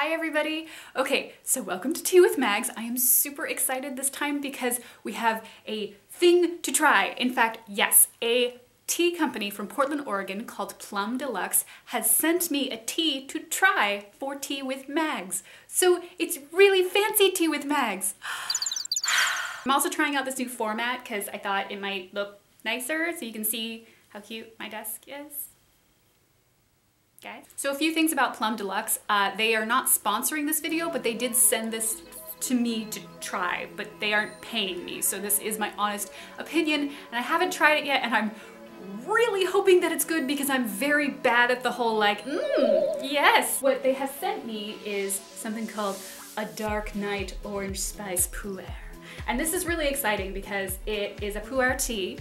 Hi everybody! Okay, so welcome to Tea with Mags. I am super excited this time because we have a thing to try. In fact, yes, a tea company from Portland, Oregon called Plum Deluxe has sent me a tea to try for Tea with Mags. So it's really fancy Tea with Mags. I'm also trying out this new format because I thought it might look nicer so you can see how cute my desk is. Guys. So a few things about Plum Deluxe. They are not sponsoring this video, but they did send this to me to try, but they aren't paying me. So this is my honest opinion, and I haven't tried it yet, and I'm really hoping that it's good because I'm very bad at the whole like, yes. What they have sent me is something called a Dark Night Orange Spice Pu'er. And this is really exciting because it is a pu'er tea,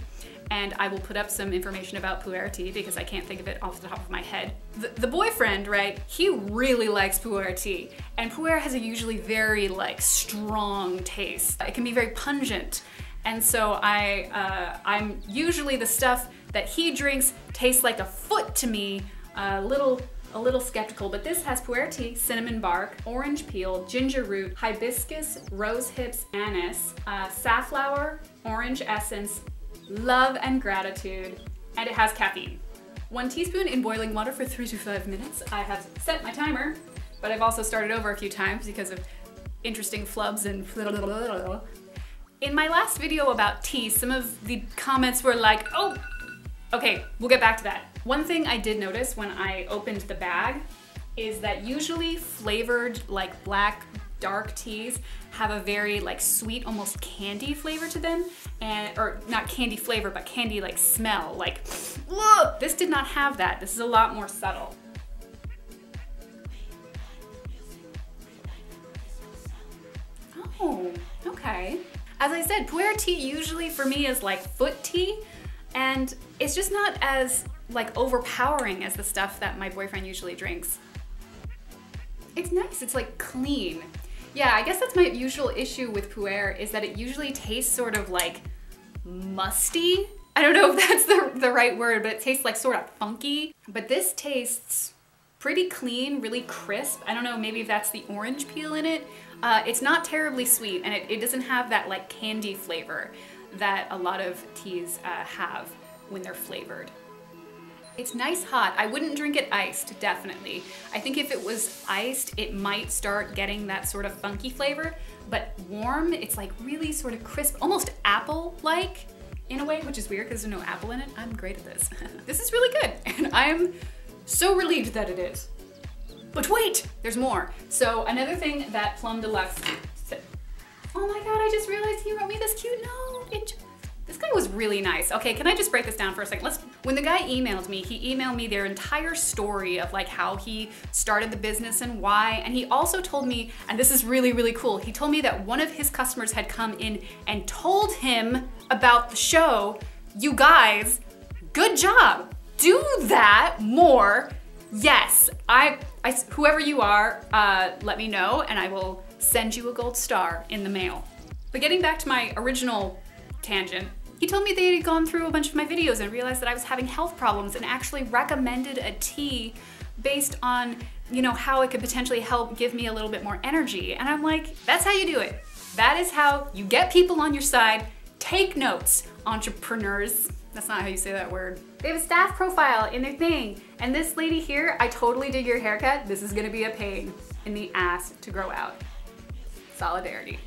and I will put up some information about pu'er tea because I can't think of it off the top of my head. The boyfriend, right, he really likes pu'er tea, and pu'er has a usually very like strong taste. It can be very pungent, and so I'm usually the stuff that he drinks tastes like a foot to me, a little skeptical, but this has pu'er tea, cinnamon bark, orange peel, ginger root, hibiscus, rose hips, anise, safflower, orange essence, love and gratitude, and it has caffeine. 1 teaspoon in boiling water for 3 to 5 minutes. I have set my timer, but I've also started over a few times because of interesting flubs and In my last video about tea, some of the comments were like, oh, okay, we'll get back to that. One thing I did notice when I opened the bag is that usually flavored like black dark teas have a very like sweet, almost candy flavor to them, or not candy flavor, but candy like smell, like, ugh! This did not have that. This is a lot more subtle. Oh, okay. As I said, pu'er tea usually for me is like foot tea, and it's just not as like overpowering as the stuff that my boyfriend usually drinks. It's nice, it's like clean. Yeah, I guess that's my usual issue with pu'er, is that it usually tastes sort of like musty. I don't know if that's the right word, but it tastes like sort of funky. But this tastes pretty clean, really crisp. I don't know, maybe if that's the orange peel in it. It's not terribly sweet, and it doesn't have that like candy flavor that a lot of teas have when they're flavored. It's nice hot. I wouldn't drink it iced, definitely. I think if it was iced, it might start getting that sort of funky flavor, but warm, it's like really sort of crisp, almost apple-like in a way, which is weird because there's no apple in it. I'm great at this. This is really good, and I'm so relieved that it is. But wait, there's more. So another thing that Plum Deluxe said, oh my God, I just realized he wrote me this cute note. This guy was really nice. Okay, can I just break this down for a second? When the guy emailed me, he emailed me their entire story of like how he started the business and why, and he also told me, and this is really, really cool, he told me that one of his customers had come in and told him about the show. You guys, good job. Do that more. Yes, whoever you are, let me know and I will send you a gold star in the mail. But getting back to my original tangent, he told me they had gone through a bunch of my videos and realized that I was having health problems and actually recommended a tea based on, you know, how it could potentially help give me a little bit more energy. And I'm like, that's how you do it. That is how you get people on your side. Take notes, entrepreneurs. That's not how you say that word. They have a staff profile in their thing. And this lady here, I totally did your haircut. This is gonna be a pain in the ass to grow out. Solidarity.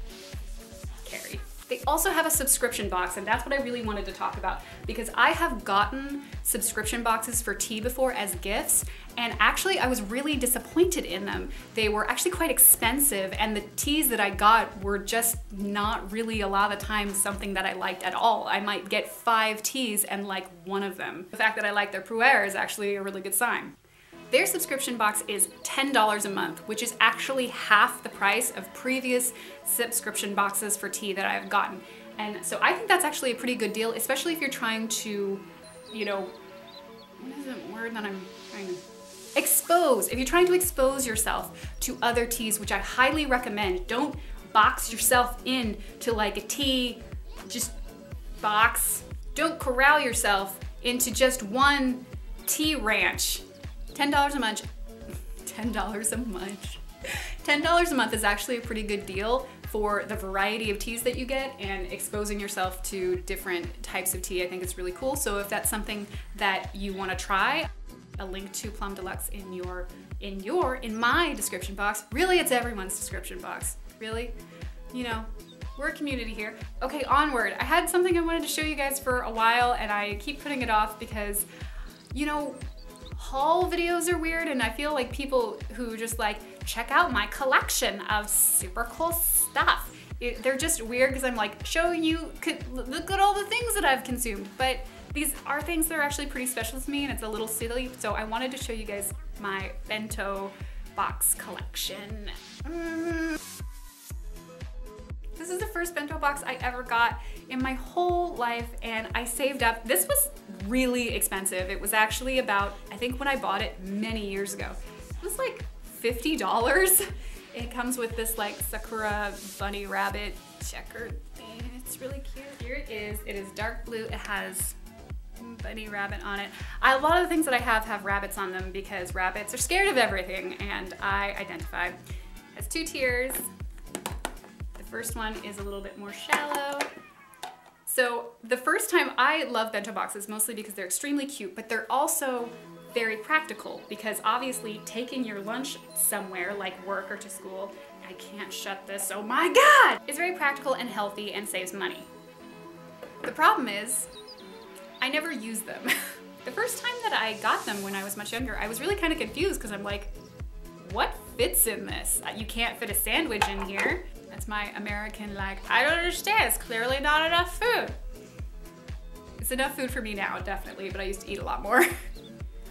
Carrie. They also have a subscription box, and that's what I really wanted to talk about because I have gotten subscription boxes for tea before as gifts, and actually I was really disappointed in them. They were actually quite expensive, and the teas that I got were just not really a lot of the time something that I liked at all. I might get 5 teas and like one of them. The fact that I like their pu'er is actually a really good sign. Their subscription box is $10 a month, which is actually half the price of previous subscription boxes for tea that I've gotten. And so I think that's actually a pretty good deal, especially if you're trying to, you know, what is the word that I'm trying to expose? If you're trying to expose yourself to other teas, which I highly recommend. Don't box yourself in to like a tea, just box. Don't corral yourself into just one tea ranch. $10 a month. $10 a month. $10 a month is actually a pretty good deal for the variety of teas that you get and exposing yourself to different types of tea. I think it's really cool. So if that's something that you want to try, a link to Plum Deluxe in my description box. Really, it's everyone's description box. Really, you know, we're a community here. Okay, onward. I had something I wanted to show you guys for a while and I keep putting it off because, you know, haul videos are weird and I feel like people who just like, check out my collection of super cool stuff. They're just weird because I'm like showing you, look at all the things that I've consumed. But these are things that are actually pretty special to me and it's a little silly. So I wanted to show you guys my bento box collection. This is the first bento box I ever got in my whole life and I saved up. This was really expensive. It was actually about, I think when I bought it many years ago, it was like $50. It comes with this like Sakura bunny rabbit checkered thing. It's really cute. Here it is. It is dark blue. It has bunny rabbit on it. A lot of the things that I have rabbits on them because rabbits are scared of everything and I identify. It has 2 tiers. The first one is a little bit more shallow. So the first time I love bento boxes mostly because they're extremely cute, but they're also very practical because obviously taking your lunch somewhere like work or to school, I can't shut this, oh my God! It's very practical and healthy and saves money. The problem is, I never use them. The first time that I got them when I was much younger, I was really kind of confused because I'm like, what fits in this? You can't fit a sandwich in here. That's my American like, I don't understand, it's clearly not enough food. It's enough food for me now, definitely, but I used to eat a lot more.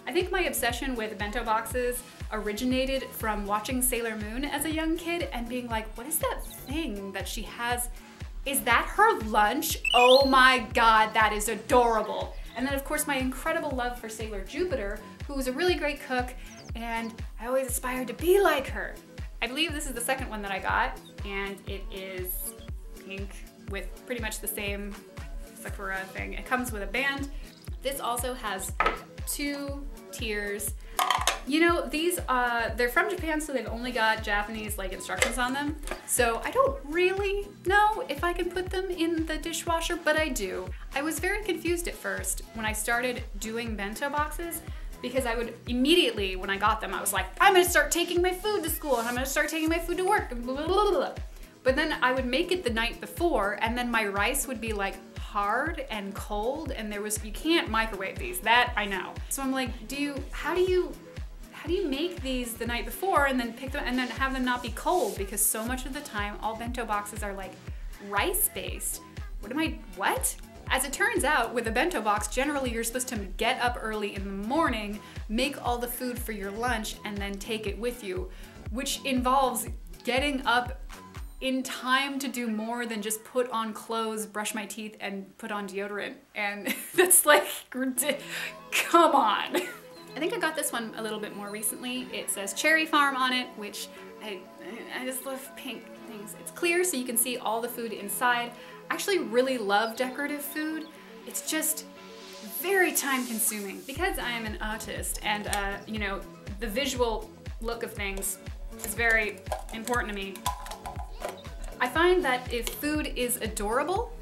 I think my obsession with bento boxes originated from watching Sailor Moon as a young kid and being like, what is that thing that she has? Is that her lunch? Oh my God, that is adorable. And then of course my incredible love for Sailor Jupiter, who was a really great cook, and I always aspired to be like her. I believe this is the second one that I got, and it is pink with pretty much the same Sakura thing. It comes with a band. This also has 2 tiers. You know, these, they're from Japan, so they've only got Japanese like instructions on them. So I don't really know if I can put them in the dishwasher, but I do. I was very confused at first when I started doing bento boxes because I would immediately, when I got them, I was like, I'm gonna start taking my food to school and I'm gonna start taking my food to work, and blah, blah, blah, blah. But then I would make it the night before and then my rice would be like hard and cold and you can't microwave these, that I know. So I'm like, how do you make these the night before and then pick them and then have them not be cold? Because so much of the time, all bento boxes are like rice-based. What? As it turns out, with a bento box, generally you're supposed to get up early in the morning, make all the food for your lunch, and then take it with you, which involves getting up in time to do more than just put on clothes, brush my teeth, and put on deodorant. And that's like, come on. I think I got this one a little bit more recently. It says Cherry Farm on it, which I just love pink things. It's clear so you can see all the food inside. I actually really love decorative food. It's just very time consuming. Because I am an artist and you know, the visual look of things is very important to me. I find that if food is adorable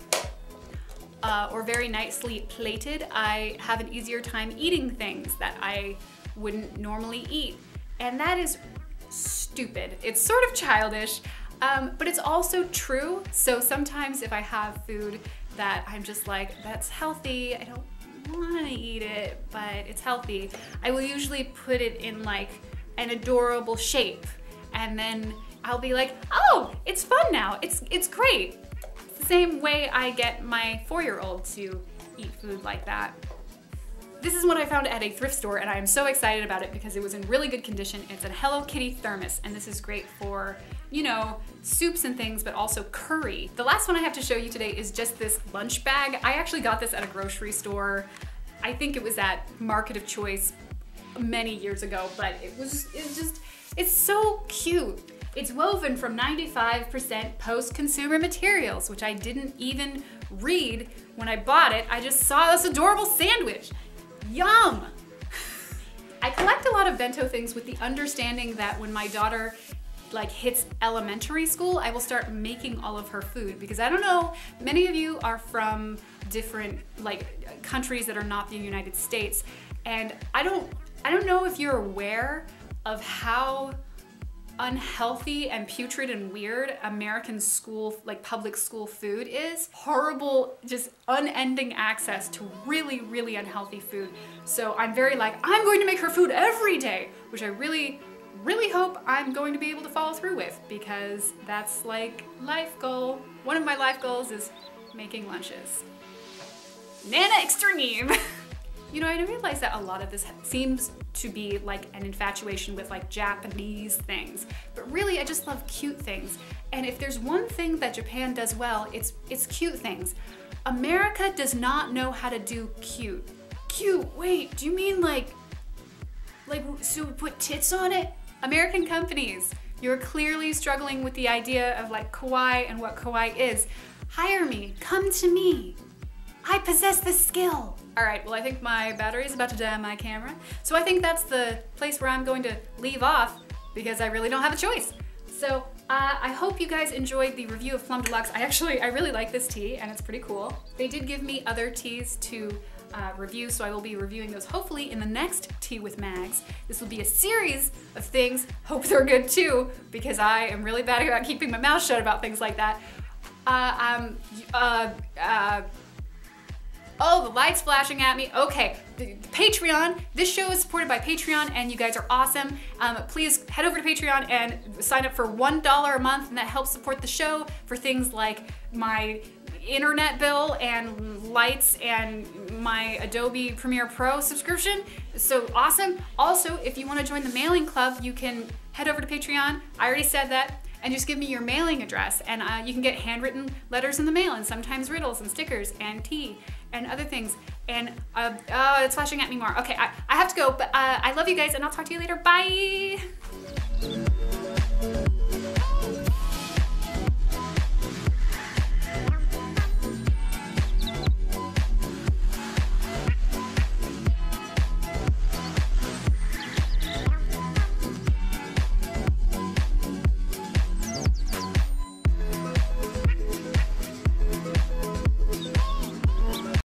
or very nicely plated, I have an easier time eating things that I wouldn't normally eat. And that is stupid. It's sort of childish, but it's also true. So sometimes if I have food that I'm just like, that's healthy, I don't want to eat it, but it's healthy, I will usually put it in like an adorable shape. And then I'll be like, oh, it's fun now, it's great. It's the same way I get my 4-year-old to eat food like that. This is what I found at a thrift store and I am so excited about it because it was in really good condition. It's a Hello Kitty thermos and this is great for, you know, soups and things, but also curry. The last one I have to show you today is just this lunch bag. I actually got this at a grocery store. I think it was at Market of Choice many years ago, but it's so cute. It's woven from 95% post-consumer materials, which I didn't even read when I bought it. I just saw this adorable sandwich. Yum! I collect a lot of bento things with the understanding that when my daughter like hits elementary school, I will start making all of her food, because I don't know, many of you are from different like countries that are not the United States, and I don't know if you're aware of how unhealthy and putrid and weird American school, like public school food is. Horrible, just unending access to really, really unhealthy food. So I'm very like, I'm going to make her food every day, which I really, really hope I'm going to be able to follow through with, because that's like life goal. One of my life goals is making lunches. Nana Extreme! You know, I realize that a lot of this seems to be like an infatuation with like Japanese things, but really I just love cute things. And if there's one thing that Japan does well, it's cute things. America does not know how to do cute. Cute, wait, do you mean like so we put tits on it? American companies, you're clearly struggling with the idea of like kawaii and what kawaii is. Hire me, come to me. I possess the skill. All right, well I think my battery is about to die on my camera, so I think that's the place where I'm going to leave off, because I really don't have a choice. So I hope you guys enjoyed the review of Plum Deluxe. I really like this tea, and it's pretty cool. They did give me other teas to review, so I will be reviewing those hopefully in the next Tea with Mags. This will be a series of things. Hope they're good too, because I am really bad about keeping my mouth shut about things like that. Oh, the light's flashing at me. Okay, the Patreon. This show is supported by Patreon, and you guys are awesome. Please head over to Patreon and sign up for $1 a month, and that helps support the show for things like my internet bill and lights and my Adobe Premiere Pro subscription. So awesome. Also, if you want to join the mailing club, you can head over to Patreon. I already said that. And just give me your mailing address, and you can get handwritten letters in the mail, and sometimes riddles and stickers and tea and other things. And it's flashing at me more. Okay, I have to go, but I love you guys, and I'll talk to you later. Bye.